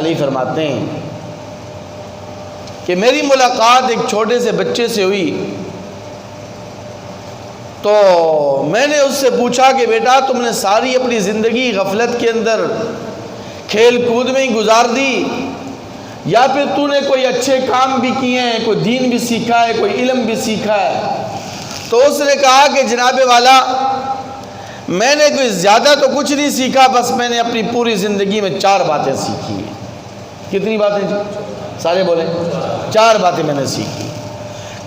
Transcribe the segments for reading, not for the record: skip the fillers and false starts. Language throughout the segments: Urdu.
علیہ فرماتے ہیں کہ میری ملاقات ایک چھوٹے سے بچے سے ہوئی تو میں نے اس سے پوچھا کہ بیٹا تم نے ساری اپنی زندگی غفلت کے اندر کھیل کود میں ہی گزار دی یا پھر تو نے کوئی اچھے کام بھی کیے ہیں، کوئی دین بھی سیکھا ہے، کوئی علم بھی سیکھا ہے؟ تو اس نے کہا کہ جناب والا میں نے کوئی زیادہ تو کچھ نہیں سیکھا، بس میں نے اپنی پوری زندگی میں 4 باتیں سیکھی ہیں۔ کتنی باتیں جی؟ سارے بولیں 4 باتیں میں نے سیکھی۔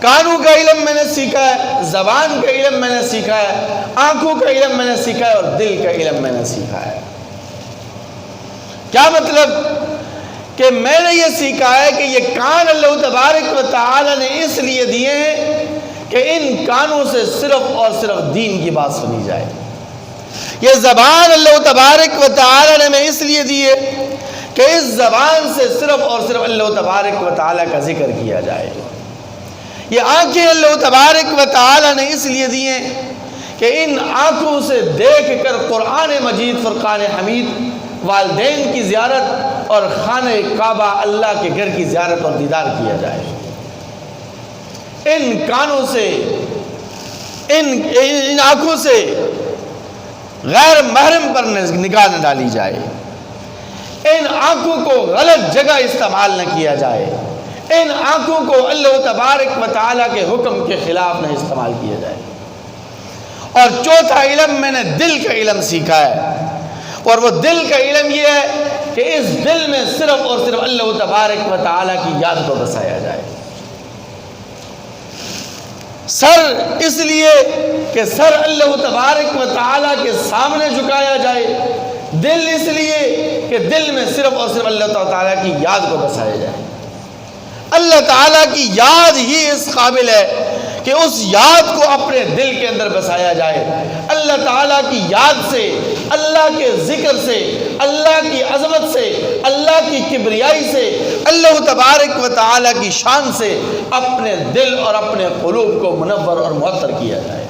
کانوں کا علم میں نے سیکھا ہے، زبان کا علم میں نے سیکھا ہے، آنکھوں کا علم میں نے سیکھا ہے، اور دل کا علم میں نے سیکھا ہے۔ کیا مطلب؟ کہ میں نے یہ سیکھا ہے کہ یہ کان اللہ تبارک و تعالی نے اس لیے دیے ہیں کہ ان کانوں سے صرف اور صرف دین کی بات سنی جائے۔ یہ زبان اللہ تبارک و تعالی نے میں اس لیے دی ہے کہ اس زبان سے صرف اور صرف اللہ تبارک و تعالی کا ذکر کیا جائے۔ یہ آنکھیں اللہ تبارک و تعالی نے اس لیے دی ہیں کہ ان آنکھوں سے دیکھ کر قرآن مجید، فرقان حمید، والدین کی زیارت اور خانہ کعبہ اللہ کے گھر کی زیارت اور دیدار کیا جائے۔ ان کانوں سے، ان آنکھوں سے غیر محرم پر نگاہ نہ ڈالی جائے، ان آنکھوں کو غلط جگہ استعمال نہ کیا جائے، ان آنکھوں کو اللہ تبارک و تعالیٰ کے حکم کے خلاف نہ استعمال کیا جائے۔ اور چوتھا علم میں نے دل کا علم سیکھا ہے، اور وہ دل کا علم یہ ہے کہ اس دل میں صرف اور صرف اللہ تبارک و تعالیٰ کی یاد کو بسایا جائے۔ سر اس لیے کہ سر اللہ تبارک و تعالیٰ کے سامنے جھکایا جائے، دل اس لیے کہ دل میں صرف اور صرف اللہ تعالیٰ کی یاد کو بسایا جائے۔ اللہ تعالیٰ کی یاد ہی اس قابل ہے کہ اس یاد کو اپنے دل کے اندر بسایا جائے۔ اللہ تعالیٰ کی یاد سے، اللہ کے ذکر سے، اللہ کی عظمت سے، اللہ کی کبریائی سے، اللہ تبارک و تعالیٰ کی شان سے اپنے دل اور اپنے قلوب کو منور اور معطر کیا جائے۔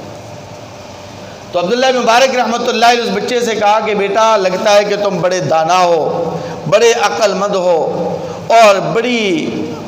تو عبداللہ مبارک رحمۃ اللہ علیہ اس بچے سے کہا کہ بیٹا لگتا ہے کہ تم بڑے دانا ہو، بڑے عقل مند ہو اور بڑی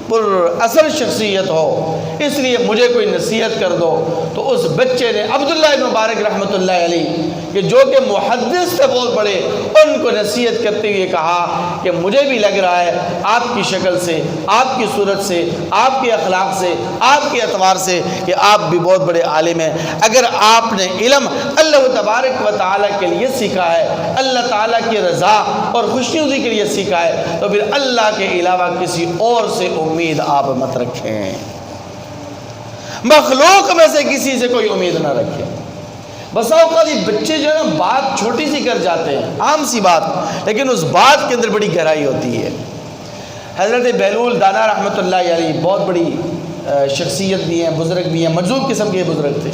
پر اثر شخصیت ہو، اس لیے مجھے کوئی نصیحت کر دو۔ تو اس بچے نے عبداللہ مبارک رحمۃ اللہ علیہ کہ جو کہ محدث تھے بہت بڑے، ان کو نصیحت کرتے ہوئے کہا کہ مجھے بھی لگ رہا ہے آپ کی شکل سے، آپ کی صورت سے، آپ کے اخلاق سے، آپ کے اعتبار سے کہ آپ بھی بہت بڑے عالم ہیں۔ اگر آپ نے علم اللہ تبارک و تعالیٰ کے لیے سیکھا ہے، اللہ تعالیٰ کی رضا اور خوشنودی کے لیے سیکھا ہے، تو پھر اللہ کے علاوہ کسی اور سے امید آپ مت رکھیں، مخلوق میں سے کسی سے کوئی امید نہ رکھیں۔ بس اوقات یہ بچے جو ہے نا بات چھوٹی سی کر جاتے ہیں، عام سی بات، لیکن اس بات کے اندر بڑی گہرائی ہوتی ہے۔ حضرت بہلول دانا رحمۃ اللہ علیہ بہت بڑی شخصیت بھی ہیں، بزرگ بھی ہیں، مجذوب قسم کے بزرگ تھے۔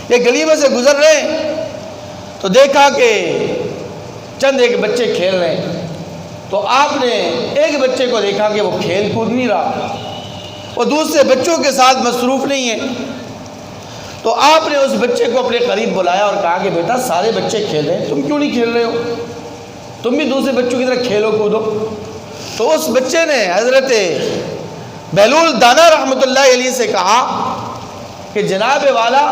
یہ گلی میں سے گزر رہے ہیں تو دیکھا کہ چند ایک بچے کھیل رہے ہیں، تو آپ نے ایک بچے کو دیکھا کہ وہ کھیل کود نہیں رہا، وہ دوسرے بچوں کے ساتھ مصروف نہیں ہے، تو آپ نے اس بچے کو اپنے قریب بلایا اور کہا کہ بیٹا سارے بچے کھیل رہے ہیں، تم کیوں نہیں کھیل رہے ہو؟ تم بھی دوسرے بچوں کی طرح کھیلو کودو۔ تو اس بچے نے حضرت بہلول دانا رحمۃ اللہ علیہ سے کہا کہ جناب والا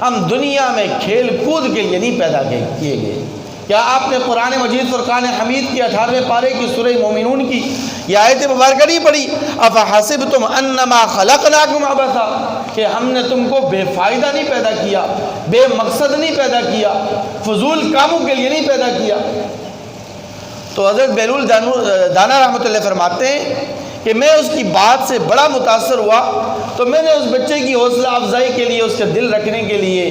ہم دنیا میں کھیل کود کے لیے نہیں پیدا کیے گئے۔ کیا آپ نے قرآن مجید فرقان حمید کی 18ویں پارے کی سورہ مومنون کی یہ آیت مبارکہ نہیں پڑھی؟ افحسبتم انما خلقناکم عبثا، کہ ہم نے تم کو بے فائدہ نہیں پیدا کیا، بے مقصد نہیں پیدا کیا، فضول کاموں کے لیے نہیں پیدا کیا۔ تو حضرت بہلول دانا رحمۃ اللہ فرماتے ہیں کہ میں اس کی بات سے بڑا متاثر ہوا، تو میں نے اس بچے کی حوصلہ افزائی کے لیے، اس کے دل رکھنے کے لیے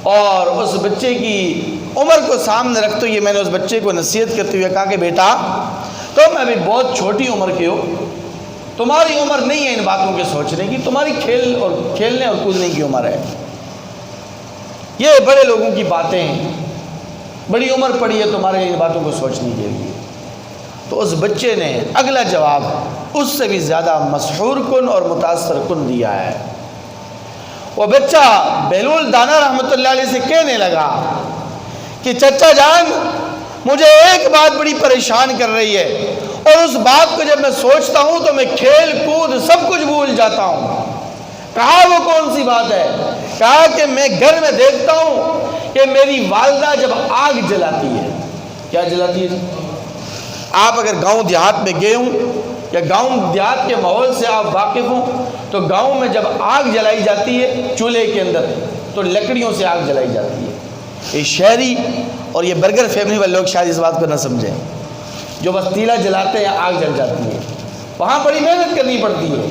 اور اس بچے کی عمر کو سامنے رکھتے ہوئے میں نے اس بچے کو نصیحت کرتے ہوئے کہا کہ بیٹا تم ابھی بہت چھوٹی عمر کے ہو، تمہاری عمر نہیں ہے ان باتوں کے سوچنے کی، تمہاری کھیلنے اور کودنے کی عمر ہے۔ یہ بڑے لوگوں کی باتیں ہیں، بڑی عمر پڑی ہے تمہارے ان باتوں کو سوچنے کے لیے۔ تو اس بچے نے اگلا جواب اس سے بھی زیادہ مسحور کن اور متاثر کن دیا ہے۔ وہ بچہ بہلول دانا رحمۃ اللہ علیہ سے کہنے لگا کہ چچا جان مجھے ایک بات بڑی پریشان کر رہی ہے، اور اس بات کو جب میں سوچتا ہوں تو میں کھیل کود سب کچھ بھول جاتا ہوں۔ کہا وہ کون سی بات ہے؟ کہا کہ میں گھر میں دیکھتا ہوں کہ میری والدہ جب آگ جلاتی ہے۔ کیا جلاتی ہے؟ آپ اگر گاؤں دیہات میں گئے ہوں یا گاؤں دیہات کے ماحول سے آپ واقف ہوں تو گاؤں میں جب آگ جلائی جاتی ہے چولہے کے اندر تو لکڑیوں سے آگ جلائی جاتی ہے۔ یہ شہری اور یہ برگر فیملی والے لوگ شاید اس بات کو نہ سمجھیں، جو بس تیلا جلاتے ہیں آگ جل جاتی ہے۔ وہاں بڑی محنت کرنی پڑتی ہے۔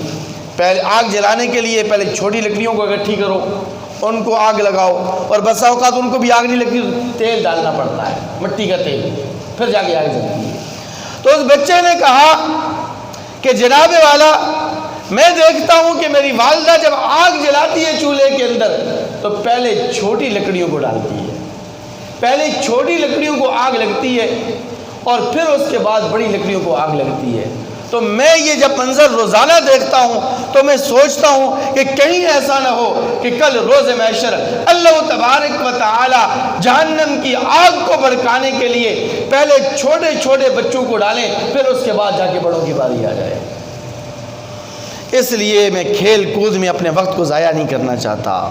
پہلے آگ جلانے کے لیے پہلے چھوٹی لکڑیوں کو اکٹھی کرو، ان کو آگ لگاؤ، اور بسا اوقات ان کو بھی آگ نہیں لگتی، تیل ڈالنا پڑتا ہے، مٹی کا تیل، پھر جا کے آگ جلتی ہے۔ تو اس بچے نے کہا کہ جناب والا، میں دیکھتا ہوں کہ میری والدہ جب آگ جلاتی ہے چولہے کے اندر تو پہلے چھوٹی لکڑیوں کو ڈالتی ہے، پہلے چھوٹی لکڑیوں کو آگ لگتی ہے اور پھر اس کے بعد بڑی لکڑیوں کو آگ لگتی ہے۔ تو میں یہ جب منظر روزانہ دیکھتا ہوں تو میں سوچتا ہوں کہ کہیں ایسا نہ ہو کہ کل روز محشر اللہ تبارک و تعالی جہنم کی آگ کو بھڑکانے کے لیے پہلے چھوٹے چھوٹے بچوں کو ڈالیں، پھر اس کے بعد جا کے بڑوں کی باری آ جائے۔ اس لیے میں کھیل کود میں اپنے وقت کو ضائع نہیں کرنا چاہتا،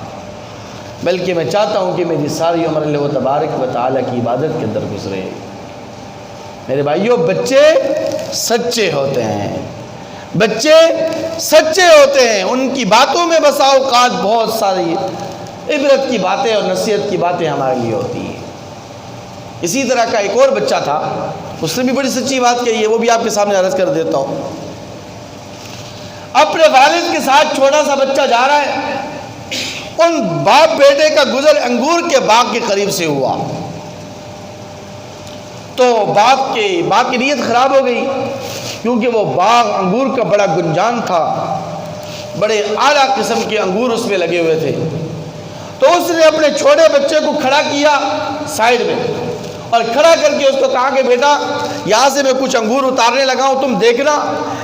بلکہ میں چاہتا ہوں کہ میری ساری عمر اللہ تبارک و تعالی کی عبادت کے اندر گزرے۔ میرے بھائیوں، بچے سچے ہوتے ہیں، بچے سچے ہوتے ہیں، ان کی باتوں میں بسا اوقات بہت ساری عبرت کی باتیں اور نصیحت کی باتیں ہمارے لیے ہوتی ہیں۔ اسی طرح کا ایک اور بچہ تھا، اس نے بھی بڑی سچی بات کہی ہے، وہ بھی آپ کے سامنے عرض کر دیتا ہوں۔ اپنے والد کے ساتھ چھوٹا سا بچہ جا رہا ہے، ان باپ بیٹے کا گزر انگور کے باغ کے قریب سے ہوا تو باپ کی نیت خراب ہو گئی، کیونکہ وہ باغ انگور کا بڑا گنجان تھا، بڑے اعلیٰ قسم کے انگور اس میں لگے ہوئے تھے۔ تو اس نے اپنے چھوٹے بچے کو کھڑا کیا سائیڈ میں اور کھڑا کر کے اس کو کہا کہ بیٹا، یہاں سے میں کچھ انگور اتارنے لگا ہوں، تم دیکھنا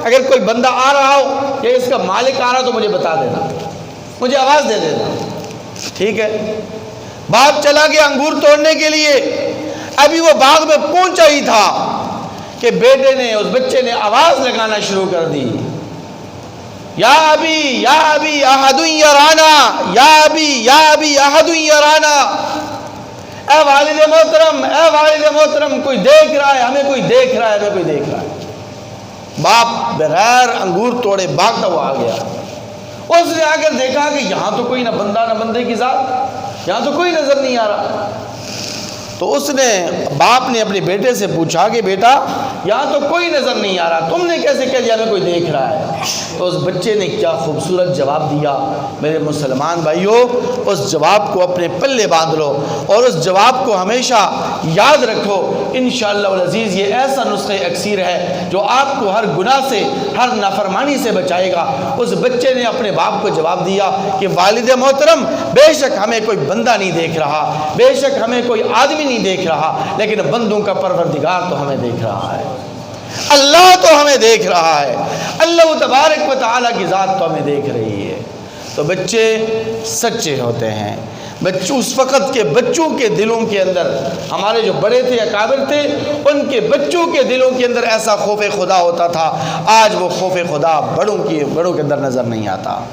اگر کوئی بندہ آ رہا ہو یا اس کا مالک آ رہا تو مجھے بتا دینا، مجھے آواز دے دینا۔ ٹھیک ہے، باپ چلا گیا انگور توڑنے کے لیے۔ ابھی وہ باغ میں پہنچا ہی تھا کہ بیٹے نے، اس بچے نے آواز لگانا شروع کر دی، یا ابی یا ابی احد یرانا، یا ابی یا ابی احد یرانا، اے والد محترم، اے والد محترم، کوئی دیکھ رہا ہے ہمیں، کوئی دیکھ رہا ہے ہمیں، کوئی دیکھ رہا ہے۔ باپ بغیر انگور توڑے بھاگتا ہوا آ گیا۔ اس نے آ کر دیکھا کہ یہاں تو کوئی نہ بندہ نہ بندے کی ذات، یہاں تو کوئی نظر نہیں آ رہا۔ تو اس نے، باپ نے اپنے بیٹے سے پوچھا کہ بیٹا، یہاں تو کوئی نظر نہیں آ رہا، تم نے کیسے کہہ دیا ہمیں کوئی دیکھ رہا ہے؟ تو اس بچے نے کیا خوبصورت جواب دیا۔ میرے مسلمان بھائیوں، اس جواب کو اپنے پلے باندھ لو اور اس جواب کو ہمیشہ یاد رکھو۔ انشاءاللہ العزیز یہ ایسا نسخہ اکسیر ہے جو آپ کو ہر گناہ سے، ہر نافرمانی سے بچائے گا۔ اس بچے نے اپنے باپ کو جواب دیا کہ والد محترم، بے شک ہمیں کوئی بندہ نہیں دیکھ رہا، بے شک ہمیں کوئی آدمی نہیں دیکھ رہا، لیکن بندوں کا پروردگار تو ہمیں دیکھ رہا ہے، اللہ تو ہمیں دیکھ رہا ہے، اللہ تبارک و تعالیٰ کی ذات تو ہمیں دیکھ رہی ہے۔ تو بچے سچے ہوتے ہیں۔ اس وقت کے بچوں کے دلوں کے اندر، ہمارے جو بڑے تھے، اکابر تھے، ان کے بچوں کے دلوں کے اندر ایسا خوف خدا ہوتا تھا۔ آج وہ خوف خدا بڑوں کے اندر نظر نہیں آتا۔